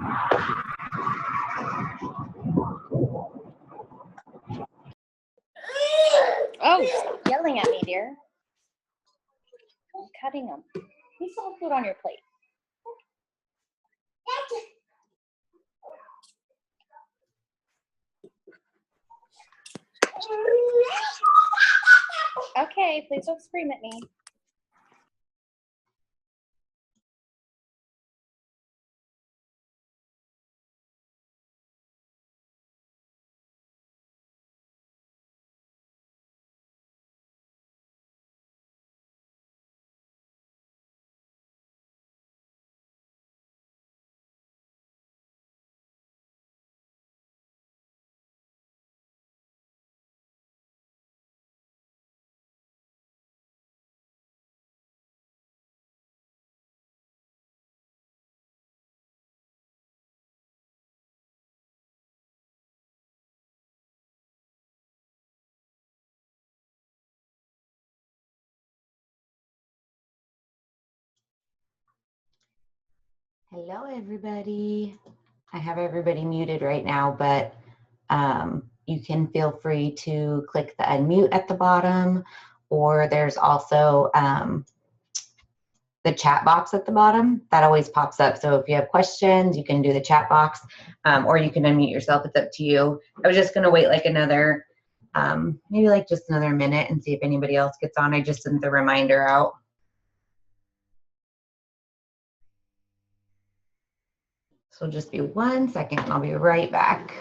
Oh, stop yelling at me, dear. I'm cutting them. You still have food on your plate. Okay, please don't scream at me. Hello, everybody. I have everybody muted right now, but you can feel free to click the unmute at the bottom, or there's also the chat box at the bottom that always pops up. So if you have questions, you can do the chat box, or you can unmute yourself. It's up to you. I was just going to wait like another, maybe like just another minute and see if anybody else gets on. I just sent the reminder out. So just be 1 second and I'll be right back.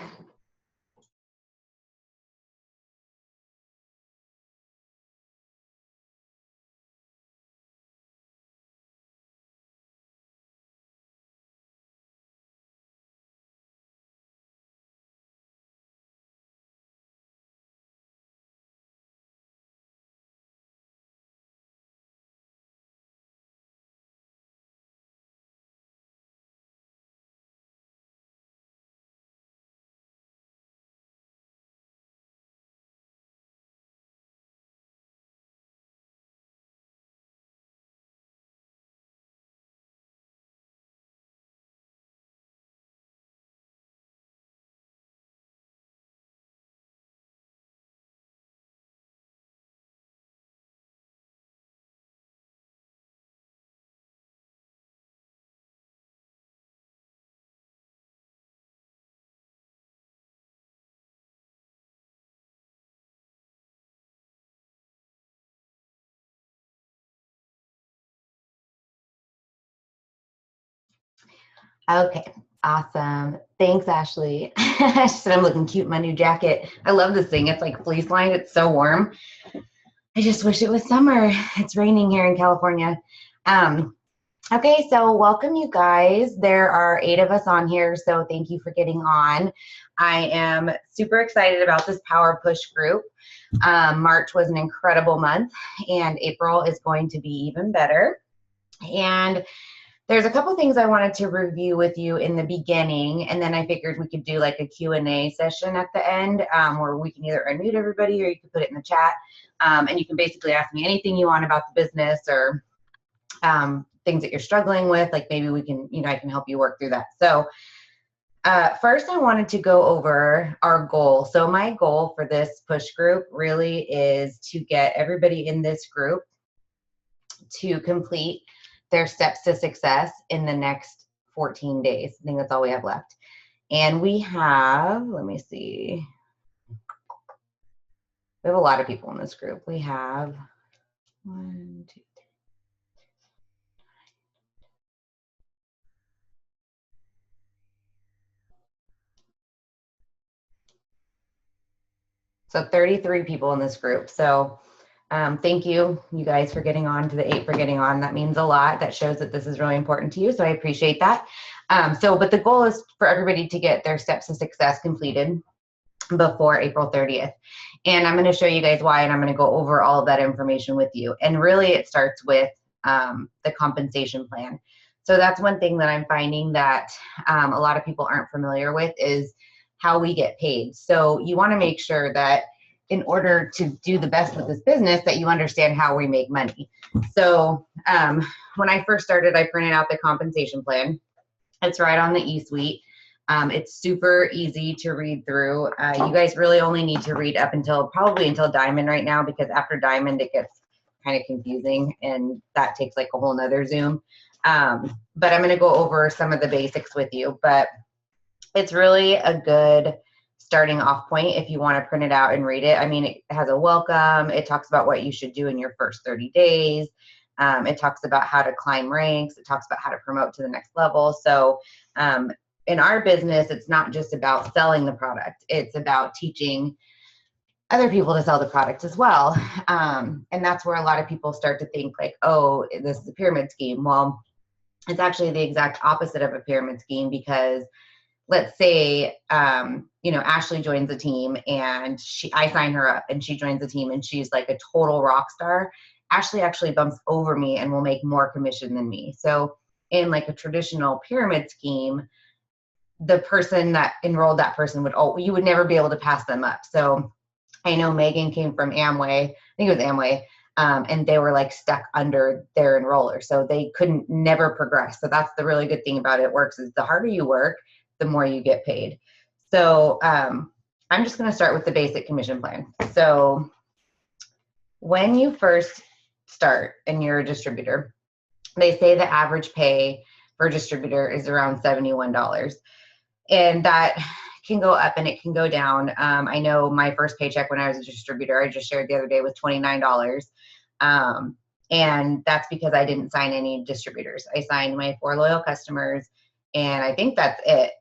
Okay, awesome. Thanks, Ashley. She said I'm looking cute in my new jacket. I love this thing. It's like fleece lined. It's so warm. I just wish it was summer. It's raining here in California. Okay, so welcome you guys. There are 8 of us on here, so thank you for getting on. I am super excited about this Power Push group. March was an incredible month, and April is going to be even better. And there's a couple things I wanted to review with you in the beginning, and then I figured we could do like a Q&A session at the end, where we can either unmute everybody or you can put it in the chat, and you can basically ask me anything you want about the business or things that you're struggling with, like maybe we can, I can help you work through that. So first I wanted to go over our goal. So my goal for this push group really is to get everybody in this group to complete their steps to success in the next 14 days. I think that's all we have left. And we have, let me see, we have a lot of people in this group. We have 1, 2, 3. So 33 people in this group. So thank you guys for getting on, to the 8 for getting on. That means a lot. That shows that this is really important to you. So I appreciate that. But the goal is for everybody to get their steps to success completed before April 30th. And I'm going to show you guys why, and I'm going to go over all of that information with you. And really it starts with the compensation plan. So that's one thing that I'm finding that a lot of people aren't familiar with is how we get paid. So you want to make sure that in order to do the best with this business, that you understand how we make money. So when I first started, I printed out the compensation plan. It's right on the e-suite. It's super easy to read through. You guys really only need to read up until probably until Diamond right now, because after Diamond it gets kind of confusing and that takes like a whole nother Zoom. But I'm going to go over some of the basics with you, but it's really a good starting off point if you want to print it out and read it. I mean, it has a welcome. It talks about what you should do in your first 30 days. It talks about how to climb ranks. It talks about how to promote to the next level. So in our business, it's not just about selling the product. It's about teaching other people to sell the product as well. And that's where a lot of people start to think like, oh, this is a pyramid scheme. Well, it's actually the exact opposite of a pyramid scheme, because let's say, Ashley joins the team and I sign her up and she joins the team and she's like a total rock star. Ashley actually bumps over me and will make more commission than me. So in like a traditional pyramid scheme, the person that enrolled that person you would never be able to pass them up. So I know Megan came from Amway, I think it was Amway, and they were like stuck under their enroller. So they couldn't never progress. So that's the really good thing about it works, is the harder you work, the more you get paid. So I'm just going to start with the basic commission plan. So when you first start and you're a distributor, they say the average pay for a distributor is around $71. And that can go up and it can go down. I know my first paycheck when I was a distributor, I just shared the other day, was $29. And that's because I didn't sign any distributors. I signed my 4 loyal customers, and I think that's it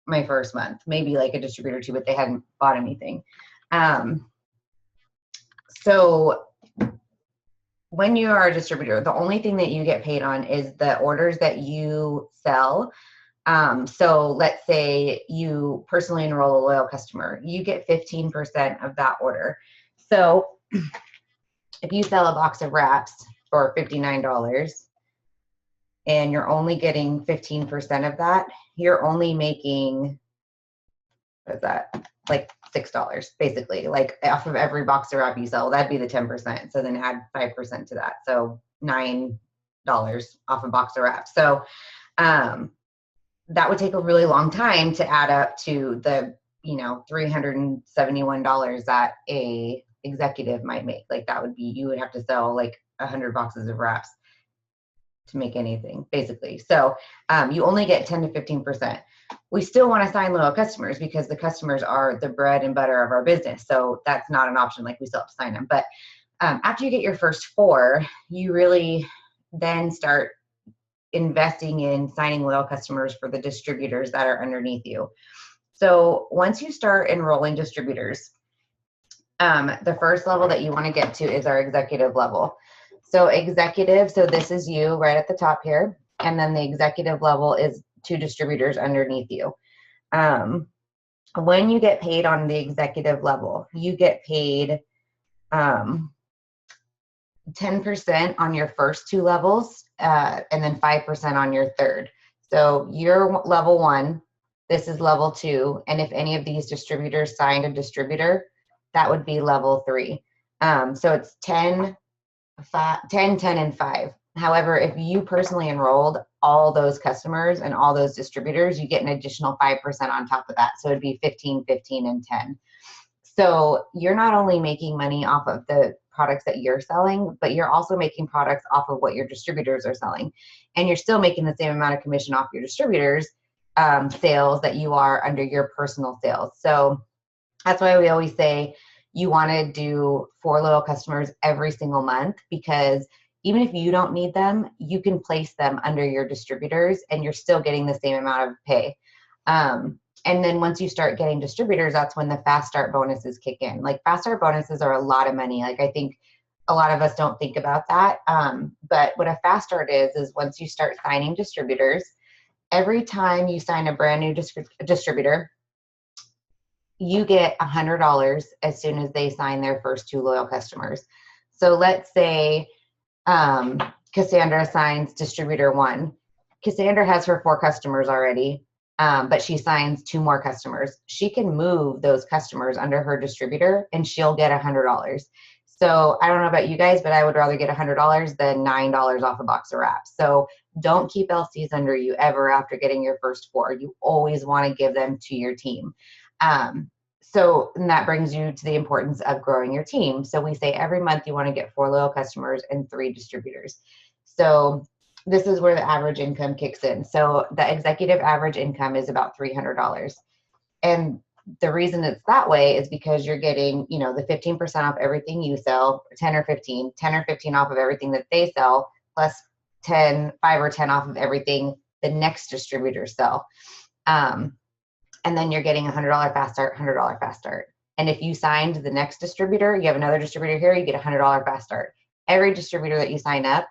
my first month, maybe like a distributor or two, but they hadn't bought anything. So when you are a distributor, the only thing that you get paid on is the orders that you sell. So let's say you personally enroll a loyal customer, you get 15% of that order. So if you sell a box of wraps for $59 and you're only getting 15% of that, you're only making, what is that? Like $6, basically, like off of every box of wrap you sell. That'd be the 10%. So then add 5% to that. So $9 off a box of wrap. So that would take a really long time to add up to the, $371 that a executive might make. Like that would be, you would have to sell like 100 boxes of wraps to make anything, basically. So you only get 10 to 15%. We still want to sign loyal customers because the customers are the bread and butter of our business. So that's not an option. Like we still have to sign them. But after you get your first 4, you really then start investing in signing loyal customers for the distributors that are underneath you. So once you start enrolling distributors, the first level that you want to get to is our executive level. So executive, so this is you right at the top here. And then the executive level is 2 distributors underneath you. When you get paid on the executive level, you get paid 10% on your first 2 levels, and then 5% on your third. So you're level 1, this is level 2. And if any of these distributors signed a distributor, that would be level 3. So it's 10, 10, and 5. However, if you personally enrolled all those customers and all those distributors, you get an additional 5% on top of that. So it'd be 15, 15, and 10. So you're not only making money off of the products that you're selling, but you're also making products off of what your distributors are selling. And you're still making the same amount of commission off your distributors' sales that you are under your personal sales. So that's why we always say you want to do 4 loyal customers every single month, because even if you don't need them, you can place them under your distributors and you're still getting the same amount of pay. And then once you start getting distributors, that's when the fast start bonuses kick in. Like fast start bonuses are a lot of money. Like I think a lot of us don't think about that. But what a fast start is once you start signing distributors, every time you sign a brand new distributor, you get $100 as soon as they sign their first 2 loyal customers. So let's say Cassandra signs distributor 1. Cassandra has her 4 customers already, but she signs 2 more customers. She can move those customers under her distributor and she'll get $100. So I don't know about you guys, but I would rather get $100 than $9 off a box of wraps. So don't keep LCs under you ever after getting your first 4. You always want to give them to your team. And that brings you to the importance of growing your team. So we say every month you want to get 4 loyal customers and 3 distributors. So this is where the average income kicks in. So the executive average income is about $300. And the reason it's that way is because you're getting, the 15% off everything you sell, 10 or 15 off of everything that they sell, plus 5 or 10 off of everything the next distributors sell. And then you're getting $100 fast start, $100 fast start. And if you signed the next distributor, you have another distributor here, you get $100 fast start. Every distributor that you sign up,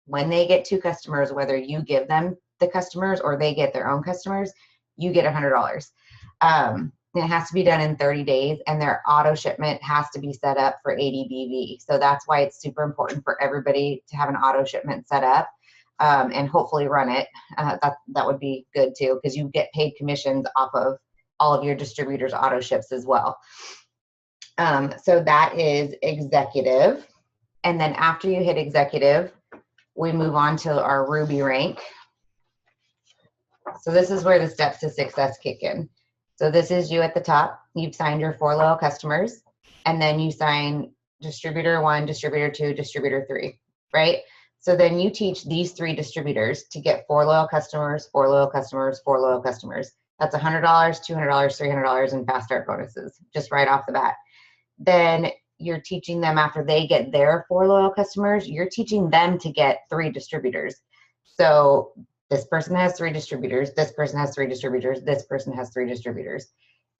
when they get 2 customers, whether you give them the customers or they get their own customers, you get $100. It has to be done in 30 days, and their auto shipment has to be set up for ADBV. So that's why it's super important for everybody to have an auto shipment set up, and hopefully run it. That would be good too, because you get paid commissions off of all of your distributors' auto ships as well. So that is executive. And then after you hit executive, we move on to our Ruby rank. So this is where the steps to success kick in. So this is you at the top. You've signed your 4 loyal customers, and then you sign distributor 1, distributor 2, distributor 3, right? So then you teach these 3 distributors to get 4 loyal customers, 4 loyal customers, 4 loyal customers. That's $100, $200, $300 in fast start bonuses, just right off the bat. Then you're teaching them, after they get their 4 loyal customers, you're teaching them to get 3 distributors. So this person has 3 distributors, this person has 3 distributors, this person has 3 distributors.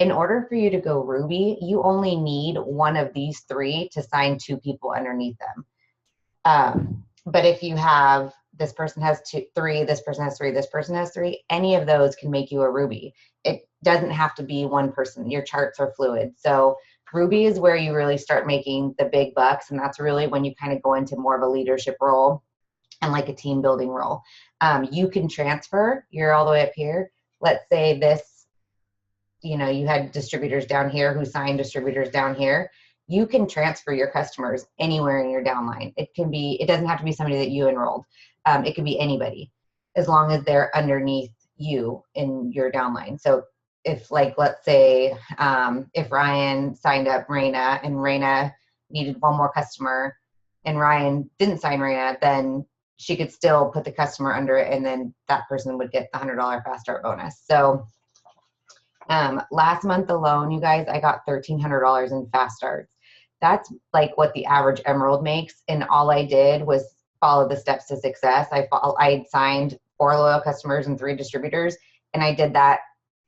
In order for you to go Ruby, you only need one of these 3 to sign 2 people underneath them. But if you have, this person has 3, this person has 3, this person has 3, any of those can make you a Ruby. It doesn't have to be one person. Your charts are fluid. So Ruby is where you really start making the big bucks, and that's really when you kind of go into more of a leadership role and like a team building role. You can transfer, you're all the way up here. Let's say this, you had distributors down here who signed distributors down here. You can transfer your customers anywhere in your downline. It doesn't have to be somebody that you enrolled. It can be anybody, as long as they're underneath you in your downline. So if, like, let's say, if Ryan signed up Raina and Raina needed one more customer and Ryan didn't sign Raina, then she could still put the customer under it, and then that person would get the $100 fast start bonus. So last month alone, you guys, I got $1,300 in fast starts. That's like what the average Emerald makes, and all I did was follow the steps to success. I signed 4 loyal customers and 3 distributors, and I did that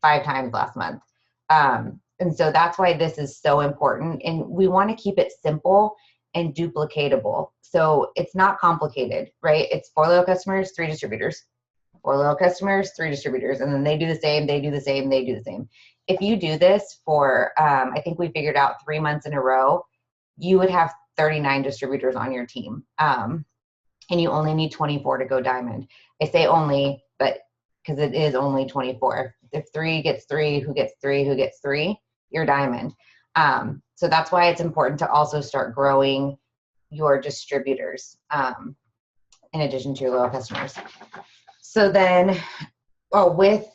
5 times last month. And so that's why this is so important, and we want to keep it simple and duplicatable. So it's not complicated, right? It's 4 loyal customers, 3 distributors, 4 loyal customers, 3 distributors, and then they do the same, they do the same, they do the same. If you do this for, I think we figured out 3 months in a row, you would have 39 distributors on your team. And you only need 24 to go diamond. I say only, but because it is only 24. If 3 gets 3, who gets 3, who gets 3, you're diamond. So that's why it's important to also start growing your distributors in addition to your loyal customers. So then, with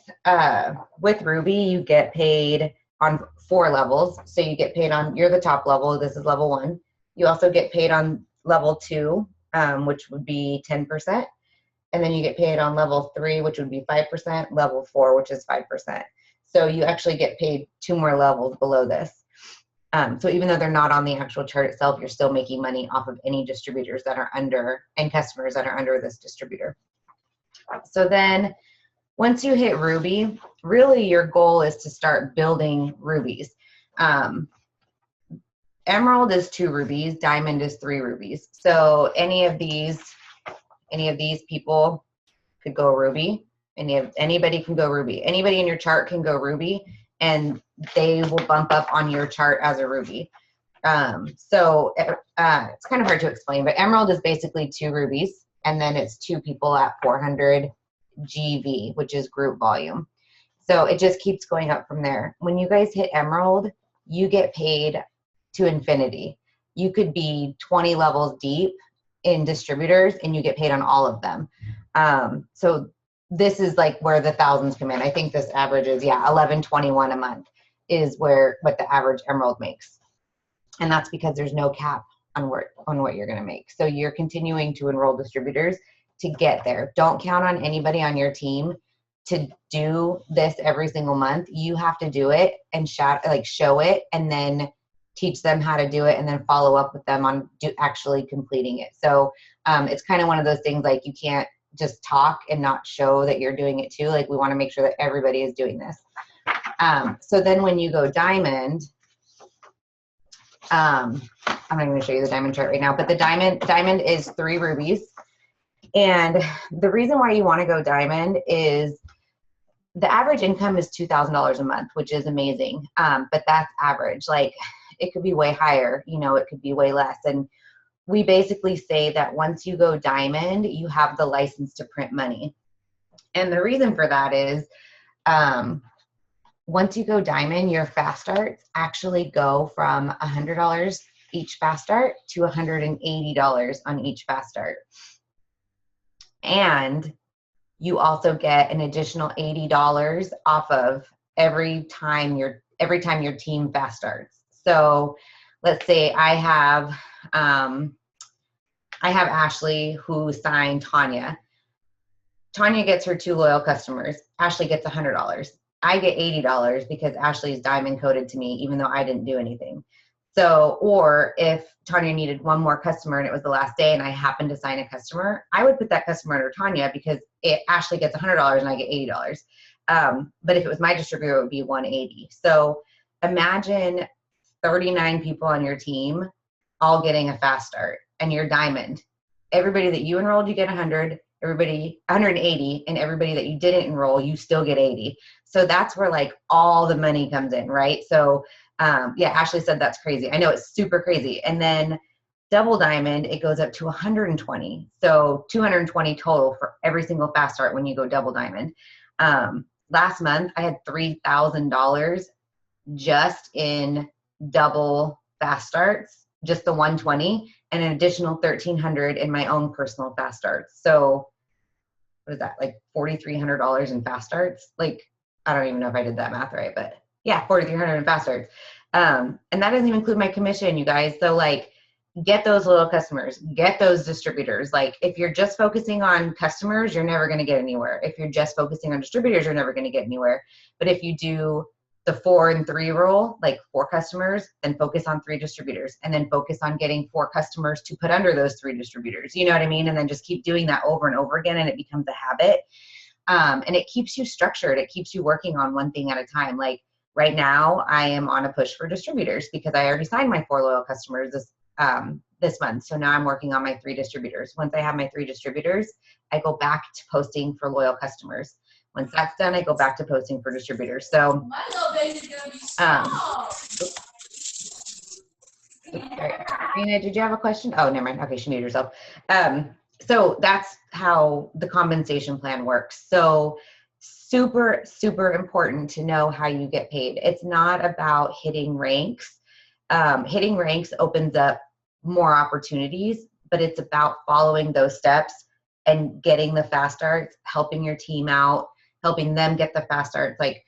Ruby, you get paid on 4 levels. So you get paid on, you're the top level. This is level 1. You also get paid on level 2, which would be 10%. And then you get paid on level 3, which would be 5%, level 4, which is 5%. So you actually get paid 2 more levels below this. So even though they're not on the actual chart itself, you're still making money off of any distributors that are under, and customers that are under this distributor. So then once you hit Ruby, really your goal is to start building rubies. Emerald is 2 rubies, diamond is 3 rubies. So any of these people could go Ruby. Anybody can go Ruby. Anybody in your chart can go Ruby, and they will bump up on your chart as a Ruby. So it's kind of hard to explain, but Emerald is basically 2 rubies, and then it's 2 people at 400 GV, which is group volume. So it just keeps going up from there. When you guys hit Emerald, you get paid to infinity. you could be 20 levels deep in distributors and you get paid on all of them. So this is like where the thousands come in. I think this averages, yeah, 1121 a month is what the average Emerald makes. And that's because there's no cap on what you're going to make. So you're continuing to enroll distributors to get there. Don't count on anybody on your team to do this every single month. You have to do it and show it, and then teach them how to do it, and then follow up with them on actually completing it. So it's kind of one of those things, like you can't just talk and not show that you're doing it too. Like we want to make sure that everybody is doing this. So then when you go diamond, I'm not going to show you the diamond chart right now, but the diamond is 3 rubies. And the reason why you want to go diamond is the average income is $2,000 a month, which is amazing. But that's average. Like it could be way higher, it could be way less. And we basically say that once you go diamond, you have the license to print money. And the reason for that is, once you go diamond, your fast starts actually go from $100 each fast start to $180 on each fast start. And you also get an additional $80 off of every time your team fast starts. So let's say I have Ashley who signed Tanya. Tanya gets her 2 loyal customers. Ashley gets $100. I get $80 because Ashley's diamond coded to me, even though I didn't do anything. So, or if Tanya needed 1 more customer and it was the last day and I happened to sign a customer, I would put that customer under Tanya because Ashley gets $100 and I get $80. But if it was my distributor, it would be $180. So imagine 39 people on your team all getting a fast start, and you're diamond. Everybody that you enrolled, you get 100, everybody 180, and everybody that you didn't enroll, you still get 80. So that's where like all the money comes in, right? So yeah, Ashley said that's crazy. I know it's super crazy. And then double diamond, it goes up to 120. So 220 total for every single fast start when you go double diamond. Last month I had $3,000 just in double fast starts, just the 120, and an additional 1,300 in my own personal fast starts. So what is that, like $4,300 in fast starts? Like, I don't even know if I did that math right, but yeah, 4,300 in fast starts. And that doesn't even include my commission, you guys. So like, get those little customers, get those distributors. Like if you're just focusing on customers, you're never going to get anywhere. If you're just focusing on distributors, you're never going to get anywhere. But if you do the 4 and 3 rule, like 4 customers, then focus on 3 distributors, and then focus on getting 4 customers to put under those 3 distributors. You know what I mean? And then just keep doing that over and over again, and it becomes a habit. And it keeps you structured. It keeps you working on one thing at a time. Like right now, I am on a push for distributors because I already signed my 4 loyal customers this month. So now I'm working on my 3 distributors. Once I have my 3 distributors, I go back to posting for loyal customers. Once that's done, I go back to posting for distributors. So, Rena, did you have a question? Oh, never mind. Okay, she muted herself. So that's how the compensation plan works. So super, super important to know how you get paid. It's not about hitting ranks. Hitting ranks opens up more opportunities, but it's about following those steps and getting the fast starts, helping your team out, helping them get the fast starts. Like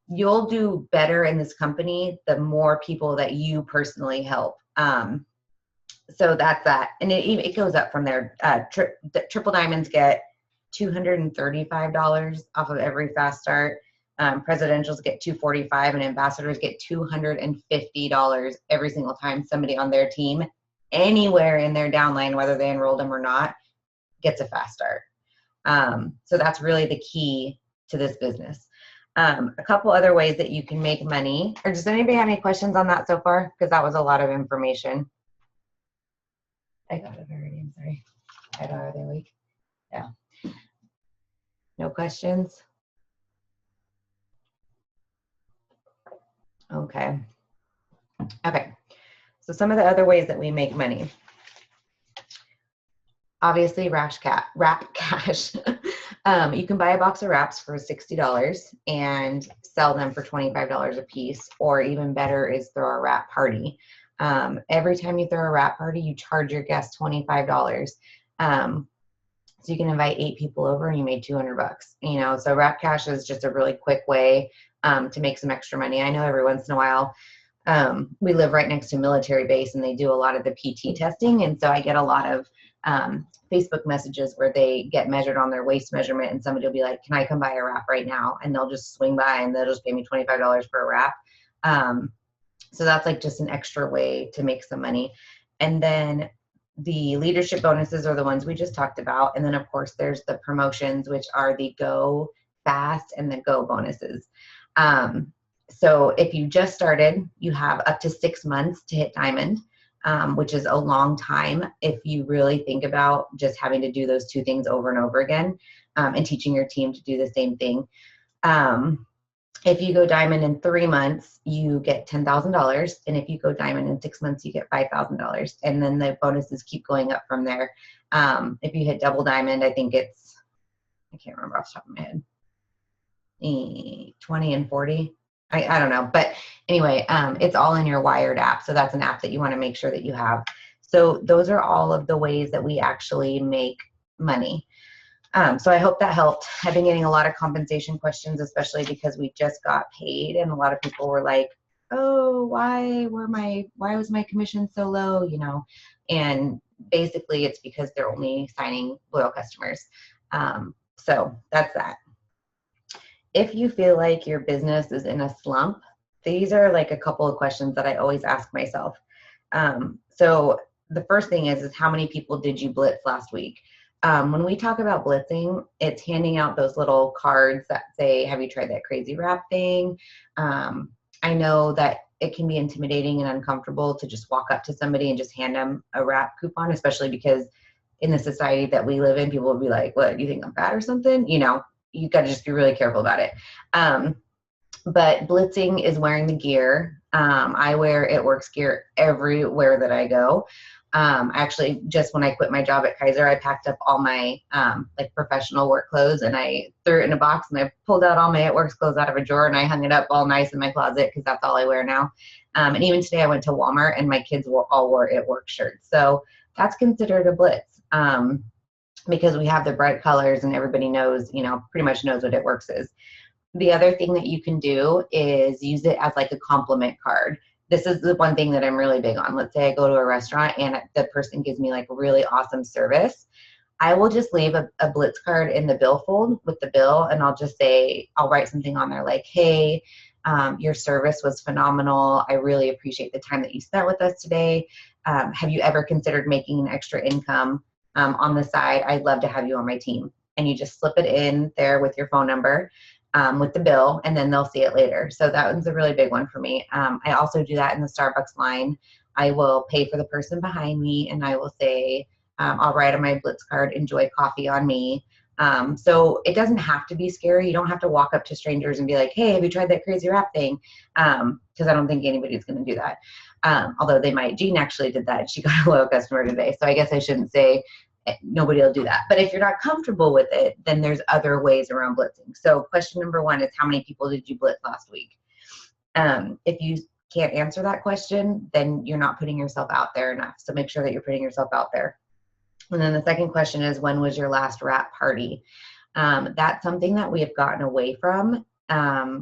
you'll do better in this company the more people that you personally help. So that's that. And it goes up from there. Triple diamonds get $235 off of every fast start. Presidentials get $245, and ambassadors get $250 every single time somebody on their team, anywhere in their downline, whether they enrolled them or not, gets a fast start. So that's really the key to this business. A couple other ways that you can make money. Or does anybody have any questions on that so far? Because that was a lot of information. I got it already. I'm sorry. Are they awake? Yeah. No questions? Okay. Okay. So some of the other ways that we make money. Obviously, wrap cash. You can buy a box of wraps for $60 and sell them for $25 a piece, or even better is throw a wrap party. Every time you throw a wrap party, you charge your guests $25. So you can invite 8 people over and you made $200, you know? So Wrap Cash is just a really quick way to make some extra money. I know every once in a while, we live right next to a military base and they do a lot of the PT testing. And so I get a lot of Facebook messages where they get measured on their waist measurement and somebody will be like, can I come buy a wrap right now? And they'll just swing by and they'll just pay me $25 for a wrap. So that's like just an extra way to make some money. And then the leadership bonuses are the ones we just talked about. And then of course there's the promotions, which are the go fast and the go bonuses. So if you just started, you have up to 6 months to hit diamond, which is a long time if you really think about just having to do those 2 things over and over again, and teaching your team to do the same thing. If you go diamond in 3 months, you get $10,000. And if you go diamond in 6 months, you get $5,000. And then the bonuses keep going up from there. If you hit double diamond, I think it's, I can't remember off the top of my head, 20 and 40. I don't know. But anyway, it's all in your Wired app. So that's an app that you want to make sure that you have. So those are all of the ways that we actually make money. So I hope that helped. I've been getting a lot of compensation questions, especially because we just got paid and a lot of people were like, oh, why was my commission so low? You know, and basically it's because they're only signing loyal customers. So that's that. If you feel like your business is in a slump, these are like a couple of questions that I always ask myself. So the first thing is how many people did you blitz last week? When we talk about blitzing, it's handing out those little cards that say, have you tried that crazy wrap thing? I know that it can be intimidating and uncomfortable to just walk up to somebody and just hand them a wrap coupon, especially because in the society that we live in, people will be like, what, you think I'm fat or something? You know, you got to just be really careful about it. But blitzing is wearing the gear. I wear It Works gear everywhere that I go. Actually, just when I quit my job at Kaiser, I packed up all my like professional work clothes and I threw it in a box and I pulled out all my It Works clothes out of a drawer and I hung it up all nice in my closet because that's all I wear now. And even today I went to Walmart and my kids all wore It Works shirts. So that's considered a blitz because we have the bright colors and everybody knows, you know, pretty much knows what It Works is. The other thing that you can do is use it as like a compliment card. This is the one thing that I'm really big on. Let's say I go to a restaurant and the person gives me like really awesome service. I will just leave a blitz card in the billfold with the bill and I'll just say, I'll write something on there like, hey, your service was phenomenal. I really appreciate the time that you spent with us today. Have you ever considered making an extra income on the side? I'd love to have you on my team. And you just slip it in there with your phone number. With the bill, and then they'll see it later. So that one's a really big one for me. I also do that in the Starbucks line. I will pay for the person behind me, and I will say, I'll write on my blitz card, enjoy coffee on me. So it doesn't have to be scary. You don't have to walk up to strangers and be like, hey, have you tried that crazy wrap thing? Because I don't think anybody's going to do that. Although they might. Jean actually did that. She got a loyal customer today. So I guess I shouldn't say nobody will do that. But if you're not comfortable with it, then there's other ways around blitzing. So question number 1 is how many people did you blitz last week? If you can't answer that question, then you're not putting yourself out there enough. So make sure that you're putting yourself out there. And then the second question is, when was your last wrap party? That's something that we have gotten away from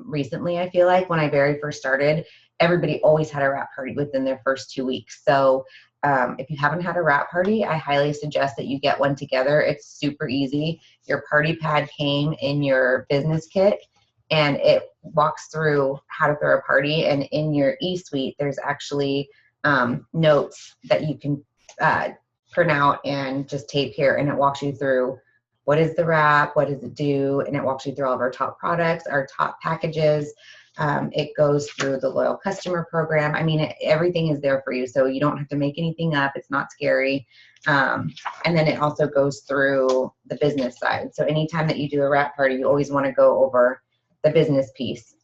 recently. I feel like when I very first started, everybody always had a wrap party within their first 2 weeks. So if you haven't had a wrap party, I highly suggest that you get one together. It's super easy. Your party pad came in your business kit and it walks through how to throw a party. And in your e-suite, there's actually notes that you can print out and just tape here. And it walks you through what is the wrap, what does it do, and it walks you through all of our top products, our top packages. It goes through the loyal customer program. I mean, everything is there for you, so you don't have to make anything up. It's not scary. And then it also goes through the business side. So anytime that you do a wrap party, you always want to go over the business piece,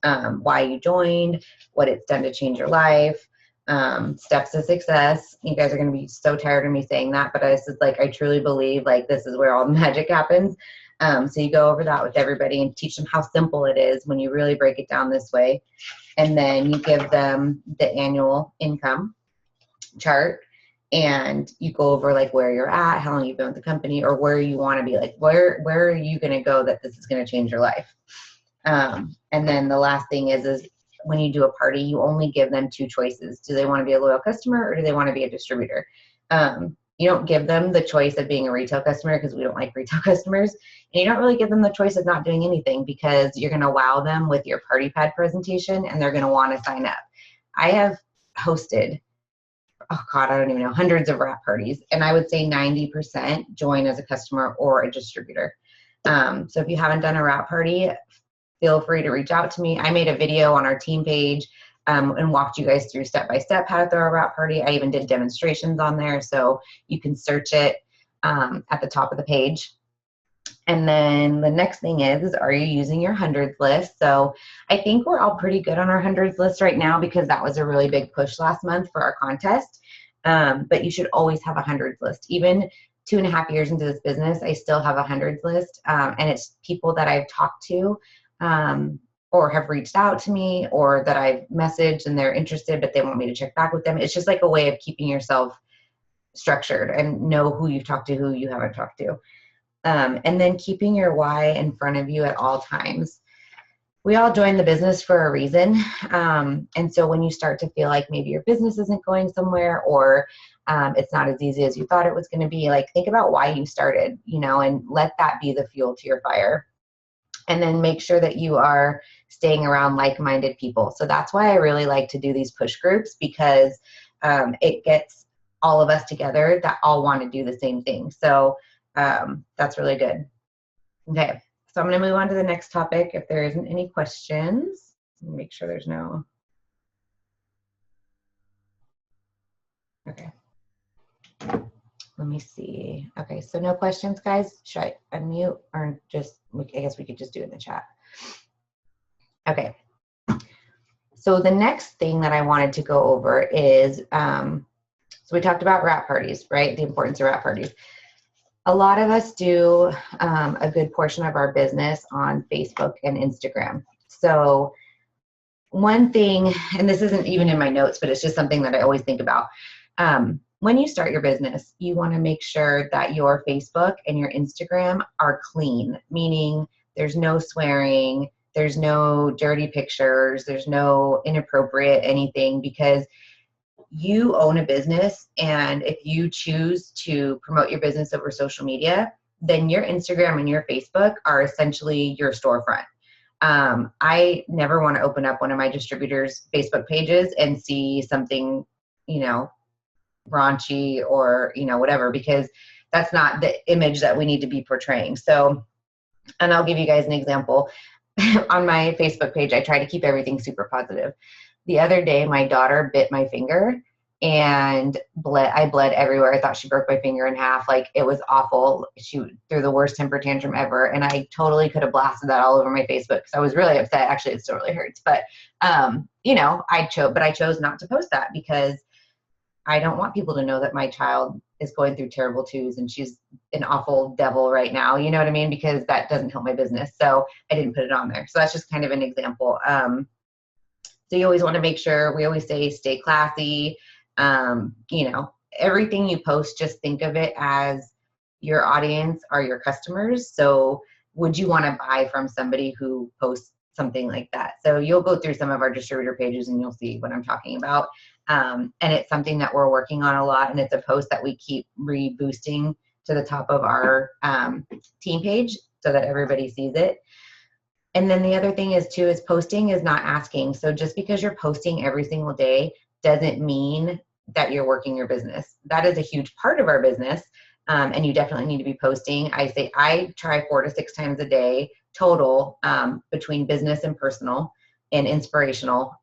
why you joined, what it's done to change your life, steps to success. You guys are going to be so tired of me saying that, but this is like, I truly believe like this is where all the magic happens. So you go over that with everybody and teach them how simple it is when you really break it down this way. And then you give them the annual income. chart, and you go over like where you're at, how long you've been with the company, or where you want to be, like where are you going to go that this is going to change your life. And then the last thing is when you do a party, you only give them 2 choices. Do they want to be a loyal customer, or do they want to be a distributor? You don't give them the choice of being a retail customer, because we don't like retail customers. And you don't really give them the choice of not doing anything, because you're going to wow them with your party pad presentation and they're going to want to sign up. I have hosted, oh God, I don't even know, hundreds of wrap parties. And I would say 90% join as a customer or a distributor. So if you haven't done a wrap party, feel free to reach out to me. I made a video on our team page and walked you guys through step-by-step how to throw a wrap party. I even did demonstrations on there, so you can search it at the top of the page. And then the next thing is are you using your hundreds list? So I think we're all pretty good on our hundreds list right now, because that was a really big push last month for our contest. But you should always have a hundreds list. Even 2.5 years into this business, I still have a hundreds list. And it's people that I've talked to or have reached out to me, or that I've messaged and they're interested, but they want me to check back with them. It's just like a way of keeping yourself structured and know who you've talked to, who you haven't talked to. And then keeping your why in front of you at all times. We all join the business for a reason. And so when you start to feel like maybe your business isn't going somewhere, or it's not as easy as you thought it was going to be, like think about why you started, and let that be the fuel to your fire. And then make sure that you are staying around like-minded people. So that's why I really like to do these push groups, because it gets all of us together that all want to do the same thing. So that's really good. Okay, so I'm going to move on to the next topic if there isn't any questions. Make sure there's no. Okay. Let me see. Okay, so no questions, guys. Should I unmute, or just, I guess we could just do it in the chat. Okay. So the next thing that I wanted to go over is, so we talked about wrap parties, right? The importance of wrap parties. A lot of us do a good portion of our business on Facebook and Instagram. So one thing, and this isn't even in my notes, but it's just something that I always think about. When you start your business, you want to make sure that your Facebook and your Instagram are clean, meaning there's no swearing, there's no dirty pictures, there's no inappropriate anything, because you own a business, and if you choose to promote your business over social media, then your Instagram and your Facebook are essentially your storefront. I never want to open up one of my distributors' Facebook pages and see something, raunchy or, whatever, because that's not the image that we need to be portraying. So, and I'll give you guys an example. On my Facebook page, I try to keep everything super positive. The other day, my daughter bit my finger and I bled everywhere. I thought she broke my finger in half. Like, it was awful. She threw the worst temper tantrum ever. And I totally could have blasted that all over my Facebook, because I was really upset. Actually, it still really hurts. But, I chose not to post that, because I don't want people to know that my child is going through terrible twos and she's an awful devil right now. You know what I mean? Because that doesn't help my business. So I didn't put it on there. So that's just kind of an example. So you always want to make sure, we always say, stay classy. Everything you post, just think of it as your audience are your customers. So would you want to buy from somebody who posts something like that? So you'll go through some of our distributor pages and you'll see what I'm talking about. And it's something that we're working on a lot. And it's a post that we keep reboosting to the top of our team page so that everybody sees it. And then the other thing is posting is not asking. So just because you're posting every single day doesn't mean that you're working your business. That is a huge part of our business. And you definitely need to be posting. I say I try 4 to 6 times a day total, between business and personal and inspirational.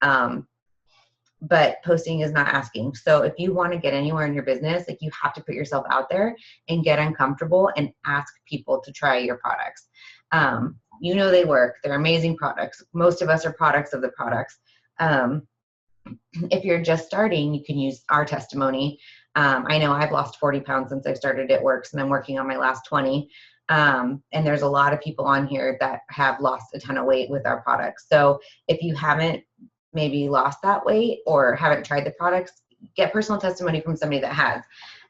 But posting is not asking. So if you want to get anywhere in your business, like, you have to put yourself out there and get uncomfortable and ask people to try your products. They work. They're amazing products. Most of us are products of the products. If you're just starting, you can use our testimony. I know I've lost 40 pounds since I started It Works, and I'm working on my last 20. And there's a lot of people on here that have lost a ton of weight with our products. So if you haven't maybe lost that weight or haven't tried the products, get personal testimony from somebody that has,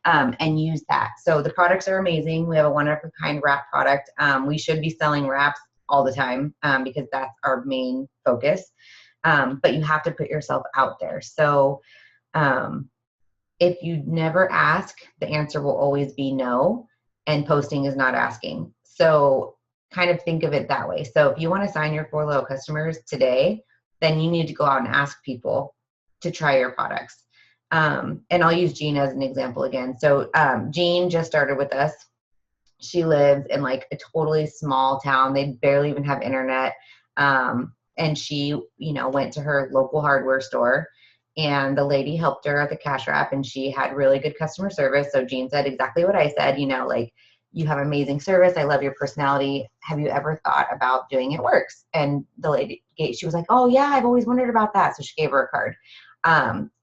and use that. So the products are amazing. We have a one-of-a-kind wrap product. We should be selling wraps all the time because that's our main focus. But you have to put yourself out there. So if you never ask, the answer will always be no, and posting is not asking. So kind of think of it that way. So if you want to sign your 4 loyal customers today, then you need to go out and ask people to try your products. And I'll use Jean as an example again. So Jean just started with us. She lives in like a totally small town. They barely even have internet. And she, went to her local hardware store, and the lady helped her at the cash wrap, and she had really good customer service. So Jean said exactly what I said, like, you have amazing service. I love your personality. Have you ever thought about doing It Works? And the lady, she was like, oh yeah, I've always wondered about that. So she gave her a card.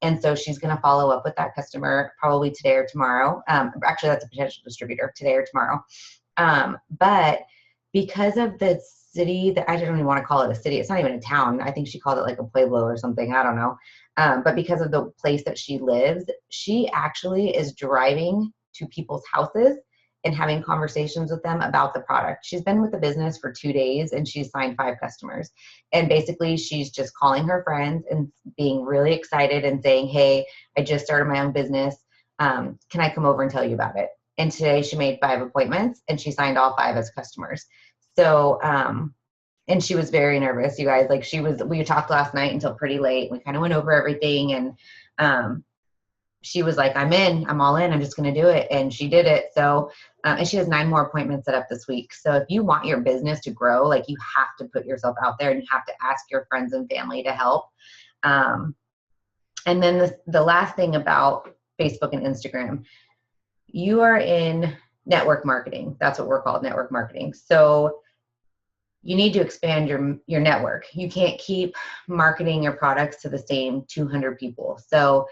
And so she's going to follow up with that customer probably today or tomorrow. Actually, that's a potential distributor, today or tomorrow. But because of the city, that I don't even want to call it a city. It's not even a town. I think she called it like a pueblo or something. I don't know. But because of the place that she lives, she actually is driving to people's houses and having conversations with them about the product. She's been with the business for 2 days, and she's signed 5 customers. And basically she's just calling her friends and being really excited and saying, hey, I just started my own business. Can I come over and tell you about it? And today she made 5 appointments, and she signed all 5 as customers. So, and she was very nervous, you guys. Like, we talked last night until pretty late. We kind of went over everything, and she was like, I'm all in, I'm just going to do it. And she did it. So, and she has 9 more appointments set up this week. So if you want your business to grow, like, you have to put yourself out there, and you have to ask your friends and family to help. And then the last thing about Facebook and Instagram, you are in network marketing. That's what we're called, network marketing. So you need to expand your network. You can't keep marketing your products to the same 200 people. So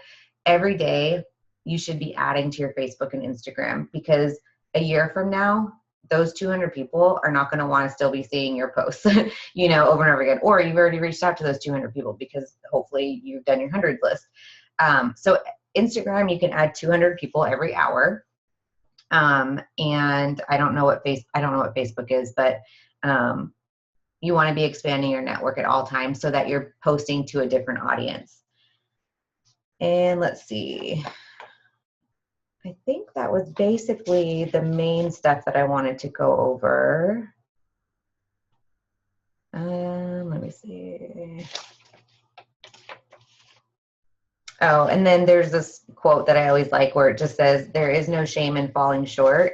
every day you should be adding to your Facebook and Instagram, because a year from now, those 200 people are not going to want to still be seeing your posts, over and over again. Or you've already reached out to those 200 people because hopefully you've done your hundreds list. So Instagram, you can add 200 people every hour. And I don't know what Facebook is, but you want to be expanding your network at all times so that you're posting to a different audience. And let's see. I think that was basically the main stuff that I wanted to go over. Let me see. Oh, and then there's this quote that I always like where it just says, there is no shame in falling short.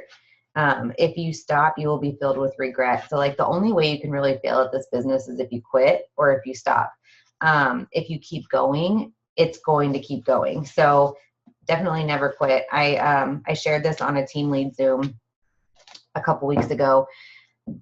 If you stop, you will be filled with regret. So like the only way you can really fail at this business is if you quit or if you stop. If you keep going, it's going to keep going. So definitely never quit. I shared this on a team lead Zoom a couple weeks ago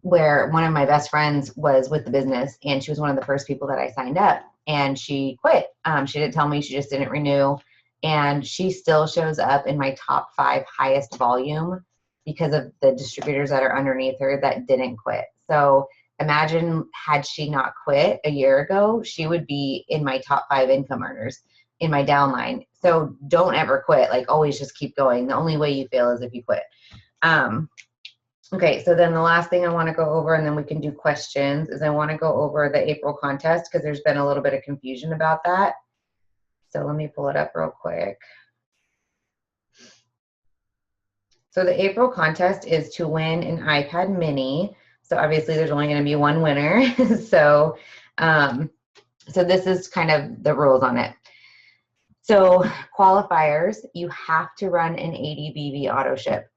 where one of my best friends was with the business, and she was one of the first people that I signed up, and she quit. She didn't tell me, she just didn't renew. And she still shows up in my top 5 highest volume because of the distributors that are underneath her that didn't quit. So imagine, had she not quit a year ago, she would be in my top 5 income earners in my downline. So don't ever quit. Like, always just keep going. The only way you fail is if you quit. Okay, so then the last thing I want to go over, and then we can do questions, is I want to go over the April contest because there's been a little bit of confusion about that. So let me pull it up real quick. So the April contest is to win an iPad mini. So obviously there's only going to be one winner. So this is kind of the rules on it. So qualifiers, you have to run an 80 BV auto ship.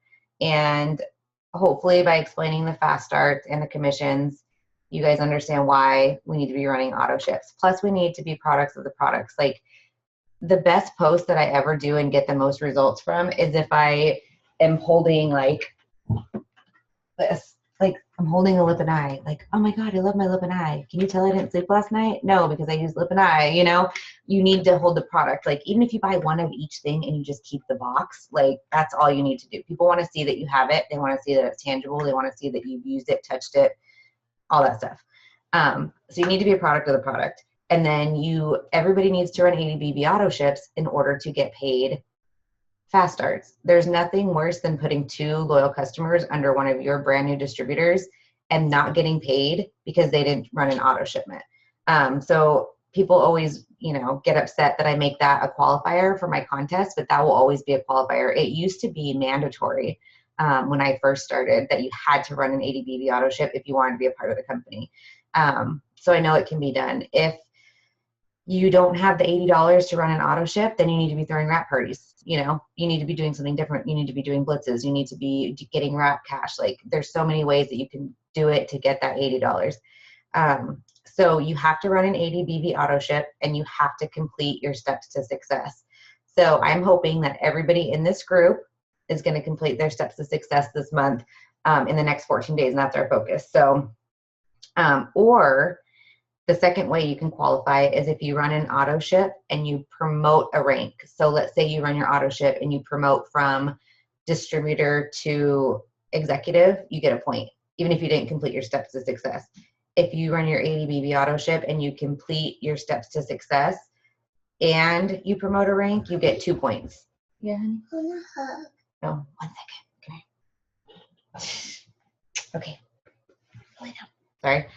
And hopefully by explaining the fast starts and the commissions, you guys understand why we need to be running auto ships. Plus we need to be products of the products. Like, the best post that I ever do and get the most results from is if I am holding like this, like I'm holding a lip and eye, like, oh my God, I love my lip and eye. Can you tell I didn't sleep last night? No, because I used lip and eye. You need to hold the product. Like, even if you buy one of each thing and you just keep the box, like, that's all you need to do. People want to see that you have it. They want to see that it's tangible. They want to see that you've used it, touched it, all that stuff. So you need to be a product of the product. And then everybody needs to run 80 BB auto ships in order to get paid fast starts. There's nothing worse than putting 2 loyal customers under one of your brand new distributors and not getting paid because they didn't run an auto shipment. So people always, get upset that I make that a qualifier for my contest, but that will always be a qualifier. It used to be mandatory when I first started that you had to run an 80 BB auto ship if you wanted to be a part of the company. So I know it can be done. If you don't have the $80 to run an auto ship, then you need to be throwing wrap parties. You need to be doing something different. You need to be doing blitzes. You need to be getting wrap cash. Like, there's so many ways that you can do it to get that $80. So you have to run an 80 BB auto ship and you have to complete your steps to success. So I'm hoping that everybody in this group is going to complete their steps to success this month in the next 14 days, and that's our focus. So, or the second way you can qualify is if you run an auto ship and you promote a rank. So let's say you run your auto ship and you promote from distributor to executive, you get a point, even if you didn't complete your steps to success. If you run your 80 BB auto ship and you complete your steps to success and you promote a rank, you get 2 points. Yeah. No, 1 second. Come here. Okay. Lay down. Sorry.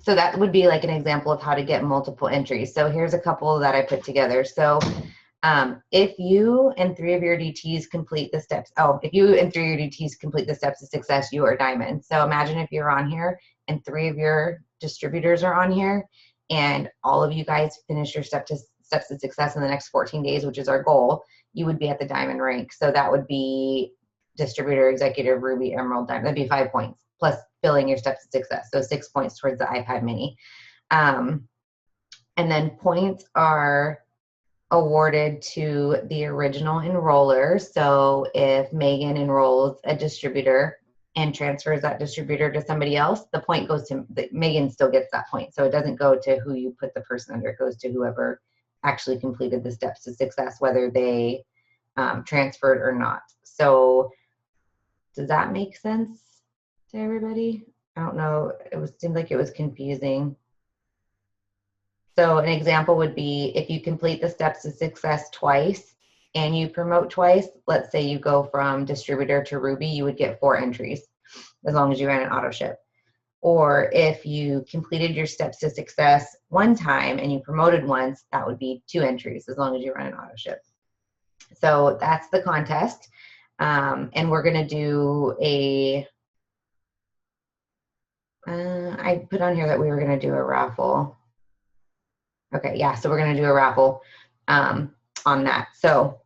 So that would be like an example of how to get multiple entries. So here's a couple that I put together. So if you and 3 of your DTs complete the steps, if you and 3 of your DTs complete the steps of success, you are diamond. So imagine if you're on here and 3 of your distributors are on here and all of you guys finish your steps of success in the next 14 days, which is our goal, you would be at the diamond rank. So that would be distributor, executive, ruby, emerald, diamond. That'd be 5 points plus filling your steps of success. So 6 points towards the iPad mini. And then points are awarded to the original enroller. So if Megan enrolls a distributor and transfers that distributor to somebody else, the point goes to Megan, still gets that point. So it doesn't go to who you put the person under, it goes to whoever actually completed the steps to success, whether they transferred or not. So does that make sense to everybody? I don't know, seemed like it was confusing. So an example would be if you complete the steps to success twice and you promote twice, let's say you go from distributor to ruby, you would get 4 entries as long as you ran an auto ship. Or if you completed your steps to success 1 time and you promoted once, that would be 2 entries as long as you ran an auto ship. So that's the contest. And we're going to do I put on here that we were going to do a raffle. Okay, yeah, so we're going to do a raffle on that. So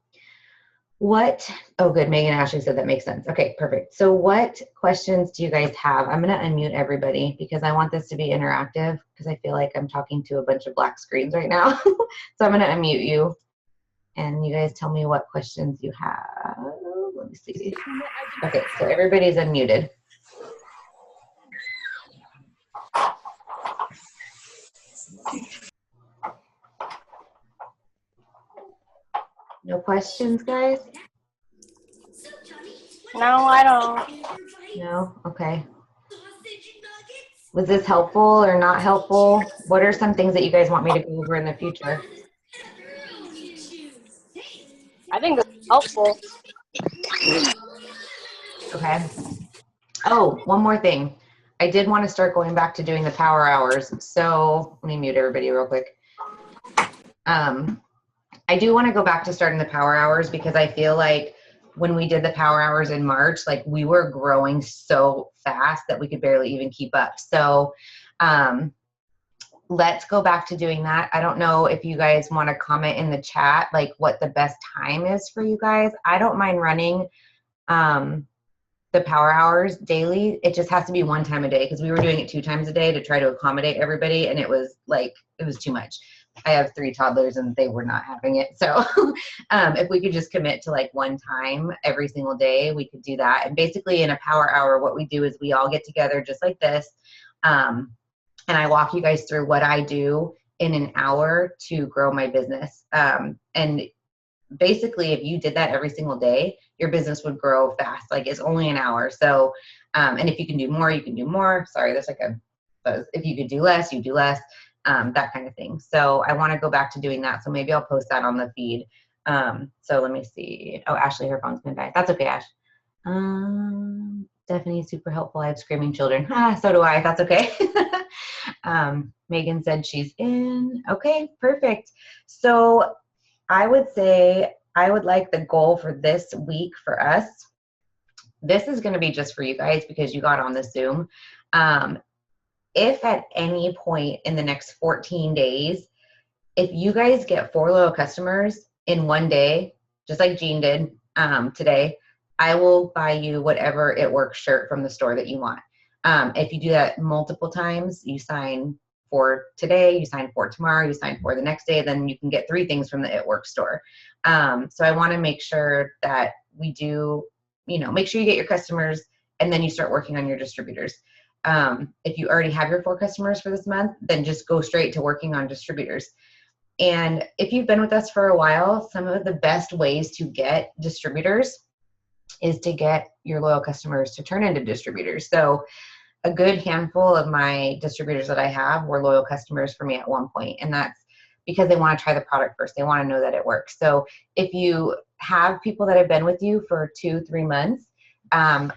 oh good, Megan Ashley said that makes sense. Okay, perfect. So what questions do you guys have? I'm going to unmute everybody because I want this to be interactive because I feel like I'm talking to a bunch of black screens right now. So I'm going to unmute you and you guys tell me what questions you have. Let me see. Okay, so everybody's unmuted. No questions, guys? No, I don't. No? Okay. Was this helpful or not helpful? What are some things that you guys want me to go over in the future? I think it's helpful. Okay. Oh, one more thing. I did want to start going back to doing the power hours. So let me mute everybody real quick. I do want to go back to starting the power hours because I feel like when we did the power hours in March, like we were growing so fast that we could barely even keep up. So let's go back to doing that. I don't know if you guys want to comment in the chat, like what the best time is for you guys. I don't mind running the power hours daily. It just has to be 1 time a day because we were doing it 2 times a day to try to accommodate everybody. And it was too much. I have 3 toddlers and they were not having it. So if we could just commit to like 1 time every single day, we could do that. And basically in a power hour, what we do is we all get together just like this. And I walk you guys through what I do in an hour to grow my business. And basically if you did that every single day, your business would grow fast. Like it's only an hour. So, and if you can do more, you can do more. Sorry, there's like a So if you could do less, you do less, that kind of thing. So I want to go back to doing that. So maybe I'll post that on the feed. So let me see. Oh, Ashley, her phone's gonna die. That's okay, Ash. Stephanie, super helpful. I have screaming children. So do I. That's okay. Megan said she's in. Okay, perfect. So I would say I would like the goal for this week for us. This is going to be just for you guys because you got on the Zoom. If at any point in the next 14 days, if you guys get 4 loyal customers in one day, just like Jean did today, I will buy you whatever It Works shirt from the store that you want. If you do that multiple times, you sign for today, you sign for tomorrow, you sign for the next day, then you can get 3 things from the It Works store. So I want to make sure that we do, make sure you get your customers and then you start working on your distributors. If you already have your 4 customers for this month, then just go straight to working on distributors. And if you've been with us for a while, some of the best ways to get distributors is to get your loyal customers to turn into distributors. So a good handful of my distributors that I have were loyal customers for me at one point, and that's because they want to try the product first. They want to know that it works. So if you have people that have been with you for 2-3 months,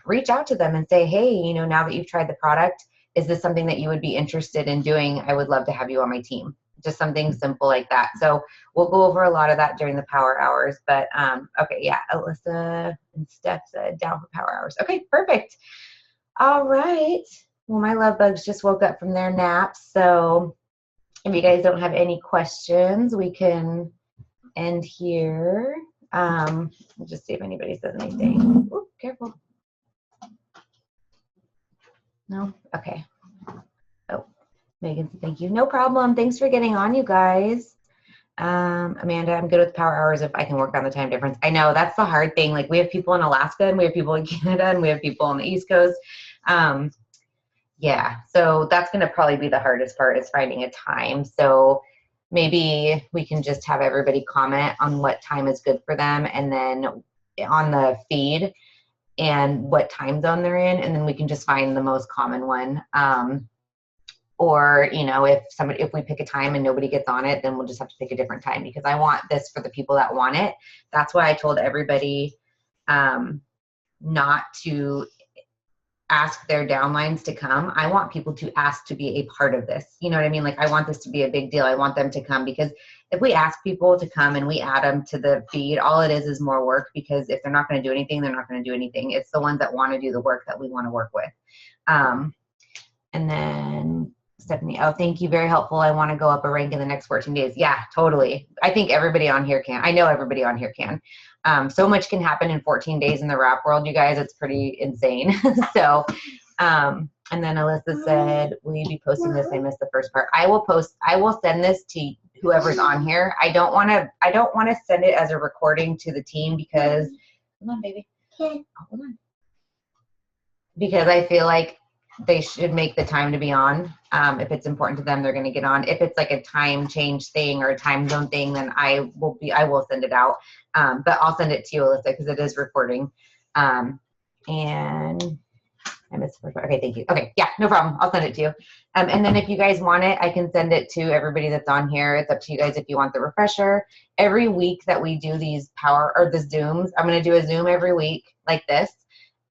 reach out to them and say, hey, now that you've tried the product, is this something that you would be interested in doing? I would love to have you on my team. Just something simple like that. So we'll go over a lot of that during the power hours. But okay, yeah, Alyssa and Steph said down for power hours. Okay, perfect. All right. Well, my love bugs just woke up from their nap. So if you guys don't have any questions, we can end here. We'll just see if anybody says anything. Ooh, careful. No? Okay. Oh, Megan, thank you. No problem. Thanks for getting on, you guys. Amanda, I'm good with power hours if I can work on the time difference. I know that's the hard thing. Like we have people in Alaska and we have people in Canada and we have people on the East Coast. Yeah, so that's going to probably be the hardest part is finding a time. So maybe we can just have everybody comment on what time is good for them and then on the feed and what time zone they're in, and then we can just find the most common one. Or, if we pick a time and nobody gets on it, then we'll just have to pick a different time because I want this for the people that want it. That's why I told everybody not to ask their downlines to come. I want people to ask to be a part of this. You know what I mean? Like I want this to be a big deal. I want them to come because if we ask people to come and we add them to the feed, all it is more work because if they're not going to do anything, they're not going to do anything. It's the ones that want to do the work that we want to work with. And then Stephanie, oh, thank you. Very helpful. I want to go up a rank in the next 14 days. Yeah, totally. I think everybody on here can. I know everybody on here can. So much can happen in 14 days in the wrap world, you guys. It's pretty insane. So, and then Alyssa said, will you be posting this? I missed the first part. I will send this to whoever's on here. I don't want to send it as a recording to the team because, hold on, baby. Hold on. Because I feel like they should make the time to be on. If it's important to them, they're going to get on. If it's like a time change thing or a time zone thing, then I will send it out. But I'll send it to you, Alyssa, because it is recording. And I missed the first part. Okay, thank you. Okay, yeah, no problem. I'll send it to you. And then if you guys want it, I can send it to everybody that's on here. It's up to you guys if you want the refresher. Every week that we do these the Zooms, I'm going to do a Zoom every week like this.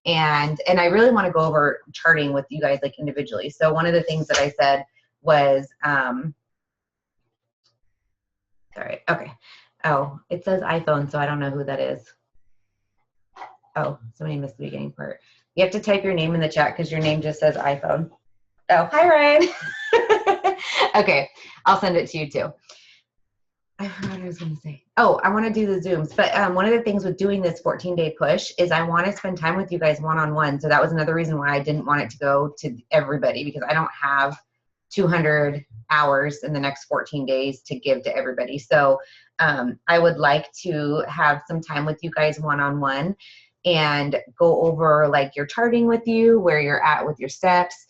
And I really want to go over charting with you guys like individually. So one of the things that I said was, sorry, okay. Oh, it says iPhone, so I don't know who that is. Oh, somebody missed the beginning part. You have to type your name in the chat because your name just says iPhone. Oh, hi, Ryan. Okay, I'll send it to you too. I forgot what I was going to say. Oh, I want to do the Zooms. But one of the things with doing this 14-day push is I want to spend time with you guys one-on-one. So that was another reason why I didn't want it to go to everybody because I don't have 200 hours in the next 14 days to give to everybody. So I would like to have some time with you guys one-on-one and go over like your charting with you, where you're at with your steps,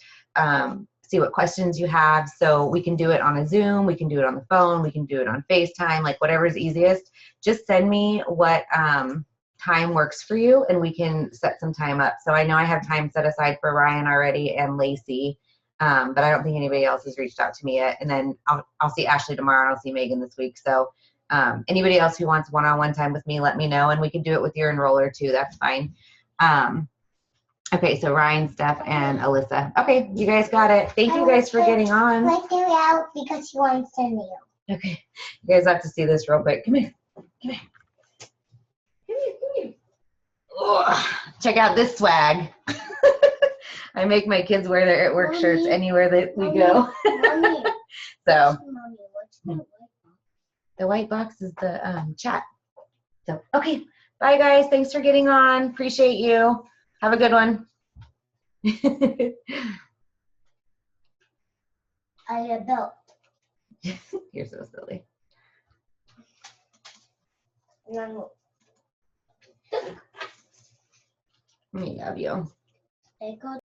see what questions you have. So we can do it on a Zoom, we can do it on the phone, we can do it on FaceTime, like whatever's easiest. Just send me what time works for you and we can set some time up. So I know I have time set aside for Ryan already and Lacey. But I don't think anybody else has reached out to me yet. And then I'll see Ashley tomorrow, and I'll see Megan this week. So anybody else who wants one-on-one time with me, let me know, and we can do it with your enroller too. That's fine. Okay, so Ryan, Steph, and Alyssa. Okay, you guys got it. Thank you guys for getting on. Let her out because she wants to kneel. Okay, you guys have to see this real quick. Come here. Come here. Come here. Come here. Ugh. Check out this swag. I make my kids wear their It Work shirts anywhere that we go. Mommy, So Mommy, what's the white box? the white box is the chat. So, okay. Bye, guys. Thanks for getting on. Appreciate you. Have a good one. I adult. You're so silly. No, I love you. I go